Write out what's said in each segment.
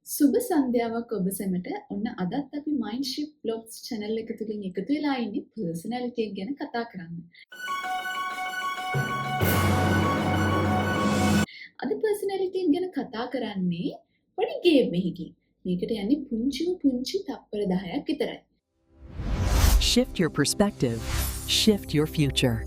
සුබ සන්ධ්‍යාවක් ඔබ සැමට. ඔන්න අදත් අපි මයින්ඩ්ෂිප් බ්ලොග්ස් channel එක තුලින් එකතු වෙලා ඉන්නේ පර්සනැලිටි එක ගැන කතා කරන්න. අද පර්සනැලිටි එක ගැන කතා කරන්නේ පොඩි ගේම් එකකින්. මේකට යන්නේ පුංචි තප්පර 10ක් විතරයි. Shift your perspective. Shift your future.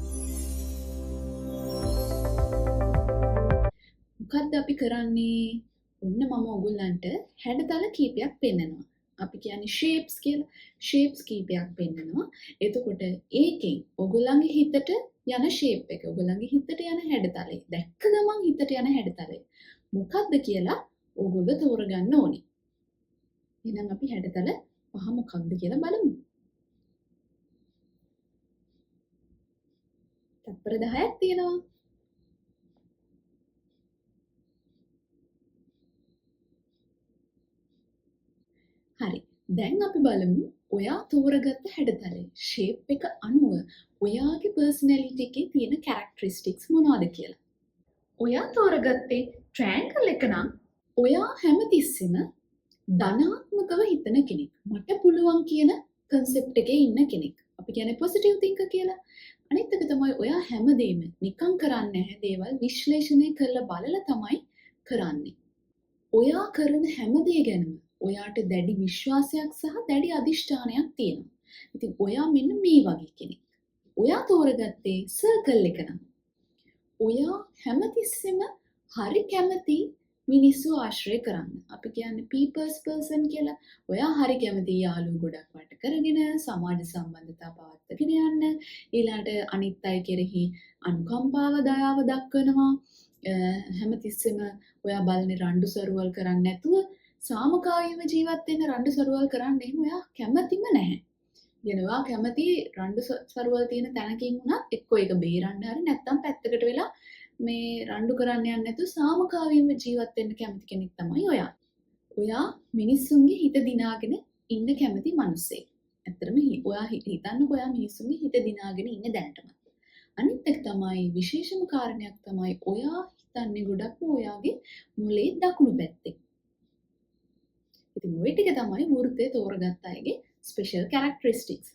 මොකද්ද අපි කරන්නේ? ඔන්න මම ඔයගොල්ලන්ට හැඩතල කීපයක් පෙන්නනවා. අපි කියන්නේ shapes කියලා. shapes කීපයක් පෙන්නනවා. එතකොට ඒකෙන් ඔයගොල්ලන්ගේ හිතට යන shape එක, ඔයගොල්ලන්ගේ හිතට යන හැඩතලය, දැක්ක ගමන් හිතට යන හැඩතලය මොකද්ද කියලා ඔයගොල්ලෝ තෝරගන්න ඕනේ. එහෙනම් අපි හැඩතල පහ මොකක්ද කියලා බලමු. තප්පර 10ක් තියෙනවා. හරි. දැන් අපි බලමු ඔයා තෝරගත්ත හැඩතලය shape එක අනුව ඔයාගේ personality එකේ තියෙන characteristics මොනවද කියලා. ඔයා තෝරගත්තේ triangle එක නම් ඔයා හැමතිස්සෙම ධනාත්මකව හිතන කෙනෙක්. මට පුළුවන් කියන concept එකේ ඉන්න කෙනෙක්. අපි කියන්නේ positive thinker කියලා. අනිත් එක තමයි ඔයා හැමදේම නිකන් කරන්නේ නැහැ. දේවල් විශ්ලේෂණය කරලා බලලා තමයි කරන්නේ. ඔයා කරන හැමදේ ගැනම ඔයාට දැඩි විශ්වාසයක් සහ දැඩි අධිෂ්ඨානයක් තියෙනවා. ඉතින් ඔයා මෙන්න මේ වගේ කෙනෙක්. ඔයා තෝරගත්තේ සර්කල් එක නම්. ඔයා හැමතිස්සෙම හරි කැමති මිනිස්සු ආශ්‍රය කරන්න. අපි කියන්නේ people's person කියලා. ඔයා හරි කැමති යාළුවෝ ගොඩක් වට කරගෙන සමාජ සම්බන්ධතා පවත්වාගෙන යන්න. ඊළඟට අනිත් අය කෙරෙහි අනුකම්පාව දයාව දක්වනවා. හැමතිස්සෙම ඔයා බලන්නේ රණ්ඩු සරුවල් කරන්නේ නැතුව සාමකාමීව ජීවත් වෙන්න රණ්ඩු සරුවල් කරන්න එහෙම ඔයා කැමතිම නැහැ. කියනවා කැමති රණ්ඩු සරුවල් තියෙන තැනකින් වුණත් එක්කෝ ඒක බේරන්න හරි නැත්නම් පැත්තකට වෙලා මේ රණ්ඩු කරන්න යන්නේ නැතුව සාමකාමීව ජීවත් වෙන්න කැමති කෙනෙක් තමයි ඔයා. ඔයා මිනිස්සුන්ගේ හිත දිනාගෙන ඉන්න කැමති මිනිස්සෙක්. ඇත්තටම ඔයා හිතන්නකෝ ඔයා මිනිස්සුන්ගේ හිත දිනාගෙන ඉන්න දැනටම. අනිත් එක තමයි විශේෂම කාරණයක් තමයි ඔයා හිතන්නේ ගොඩක්ම ඔයාගේ මොලේ දකුණු පැත්තේ. ඉතින් ඔය ටික තමයි වෘත්තය තෝරගත්ත අයගේ ස්පෙෂල් කැරක්ටරිස්ටික්ස්.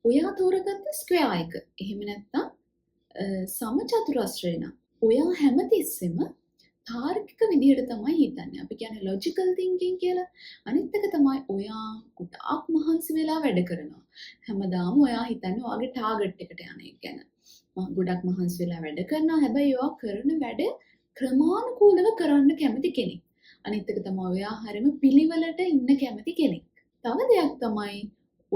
ඔයා තෝරගත්ත ස්ක්වෙයාර් එක. එහෙම නැත්නම් සමචතුරස්‍රය නම් ඔයා හැමතිස්සෙම තාර්කික විදිහට තමයි හිතන්නේ. අපි කියන්නේ logical thinking කියලා. අනිත් එක තමයි ඔයා ගොඩාක් මහන්සි වෙලා වැඩ කරනවා. හැමදාම ඔයා හිතන්නේ ඔයාගේ ටාගට් එකට යන එක ගැන. ගොඩක් මහන්සි වෙලා වැඩ කරනවා. හැබැයි ඔයා කරන වැඩ ක්‍රමානුකූලව කරන්න කැමති කෙනෙක්. අනිත් එක තමයි ඔයා හරියම පිළිවෙලට ඉන්න කැමති කෙනෙක්. තව දෙයක් තමයි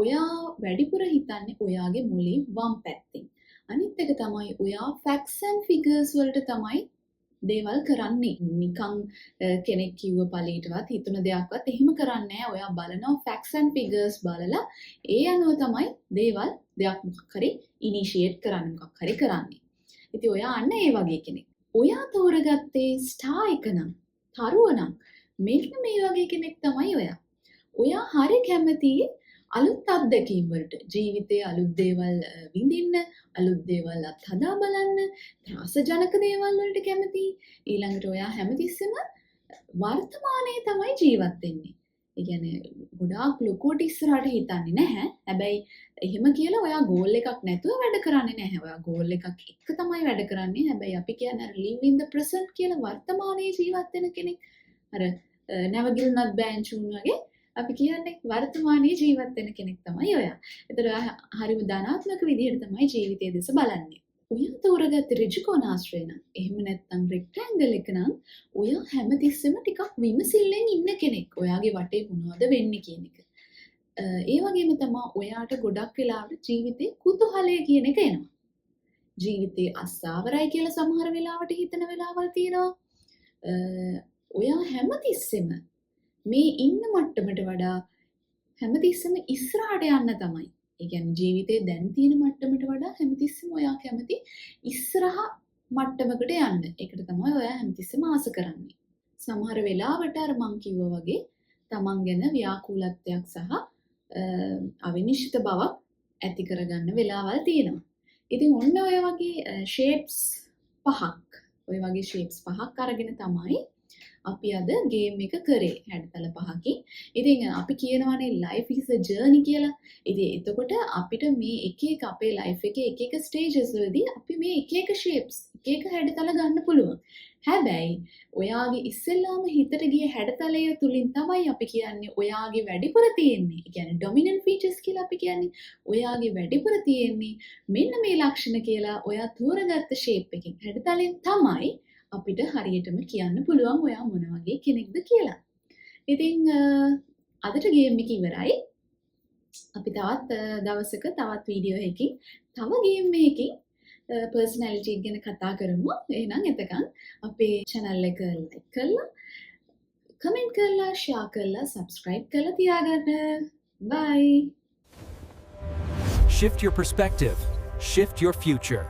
ඔයා වැඩිපුර හිතන්නේ ඔයාගේ මොලේ වම් පැත්තෙන්. අනිත් එක තමයි ඔයා facts and figures වලට තමයි දේවල් කරන්නේ. නිකන් කෙනෙක් කිව්ව පළියටවත් හිතුන දෙයක්වත් එහෙම කරන්නේ නැහැ. ඔයා බලනවා facts and figures බලලා ඒ අනුව තමයි දේවල් දෙයක් මොකක් හරි initiate කරන්නේ මොකක් හරි කරන්නේ. ඉතින් ඔයා අන්න ඒ වගේ කෙනෙක්. ඔයා තෝරගත්තේ ස්ටාර් එක නම් තරුවනම් මෙන්න මේ වගේ කෙනෙක් තමයි ඔයා. ඔයා හරි කැමති අලුත් අත්දැකීම් වලට. ජීවිතයේ අලුත් දේවල් විඳින්න, අලුත් දේවල් අත්හදා බලන්න, ත්‍රාසජනක දේවල් වලට කැමති. ඊළඟට ඔයා හැමතිස්සෙම වර්තමානයේ තමයි ජීවත් වෙන්නේ. ඒ කියන්නේ ගොඩාක් ලොකුවට ඉස්සරහට හිතන්නේ නැහැ. හැබැයි එහෙම කියලා ඔයා ගෝල් එකක් නැතුව වැඩ කරන්නේ නැහැ. ඔයා ගෝල් එකක් එක්ක තමයි වැඩ කරන්නේ. හැබැයි අපි කියන්නේ live in the present කියලා වර්තමානයේ ජීවත් වෙන කෙනෙක්. අර never given up බෑන්චුන් වගේ අපි කියන්නේ වර්තමානයේ ජීවත් වෙන කෙනෙක් තමයි ඔයා. ඒතර ඔයා හරිම ධනාත්මක විදිහට තමයි ජීවිතයේ දෙස බලන්නේ. ඔයා තෝරගත්ත ඍජුකෝණාශ්‍රය නම් එහෙම නැත්නම් රෙක්ටැන්ගල් එක නම් ඔයා හැමතිස්සෙම ටිකක් විමසිල්ලෙන් ඉන්න කෙනෙක්. ඔයාගේ වටේ මොනවද වෙන්නේ කියන එක. ඒ වගේම තමයි ඔයාට ගොඩක් වෙලාවට ජීවිතේ කුතුහලය කියන එක එනවා. ජීවිතේ අස්සාවරයි කියලා සමහර වෙලාවට හිතන වෙලාවල් තියෙනවා. ඔයා හැමතිස්සෙම මේ ඉන්න මට්ටමට වඩා හැමතිස්සෙම ඉස්සරහට යන්න තමයි. ඒ කියන්නේ ජීවිතේ දැන් තියෙන මට්ටමට වඩා හැමතිස්සෙම ඔයා කැමති ඉස්සරහ මට්ටමකට යන්න. ඒකට තමයි ඔයා හැමතිස්සෙම ආස කරන්නේ. සමහර වෙලාවට අර මං කිව්වා වගේ තමන් ගැන ව්‍යාකූලත්වයක් සහ අවිනිශ්චිත බවක් ඇති කරගන්න වෙලාවල් තියෙනවා. ඉතින් ඔන්න ඔය වගේ shapes පහක් අරගෙන තමයි අපි අද ගේම් එක කරේ හැඩතල 5කින්. ඉතින් අපි කියනවානේ life is a journey කියලා. ඉතින් එතකොට අපිට මේ එක එක අපේ life එකේ එක එක stages වලදී අපි මේ එක එක shapes එක එක හැඩතල ගන්න පුළුවන්. හැබැයි ඔයාගේ ඉස්සෙල්ලාම හිතට ගිය හැඩතලය තුලින් තමයි අපි කියන්නේ ඔයාගේ වැඩිපුර තියෙන්නේ. ඒ කියන්නේ dominant features කියලා අපි කියන්නේ. ඔයාගේ වැඩිපුර තියෙන්නේ මෙන්න මේ ලක්ෂණ කියලා ඔයා තෝරගත්ත shape එකකින් හැඩතලෙන් තමයි අපිට හරියටම කියන්න පුළුවන් ඔයා මොන වගේ කෙනෙක්ද කියලා. ඉතින් අදට ගේම් එක ඉවරයි. අපි තවත් දවසක තවත් වීඩියෝ එකකින් තව ගේම් එකකින් personality ගැන කතා කරමු. එහෙනම් එතකන් අපේ channel එක like කරලා, comment කරලා, share කරලා, subscribe කරලා තියාගන්න. Bye. Shift your perspective. Shift your future.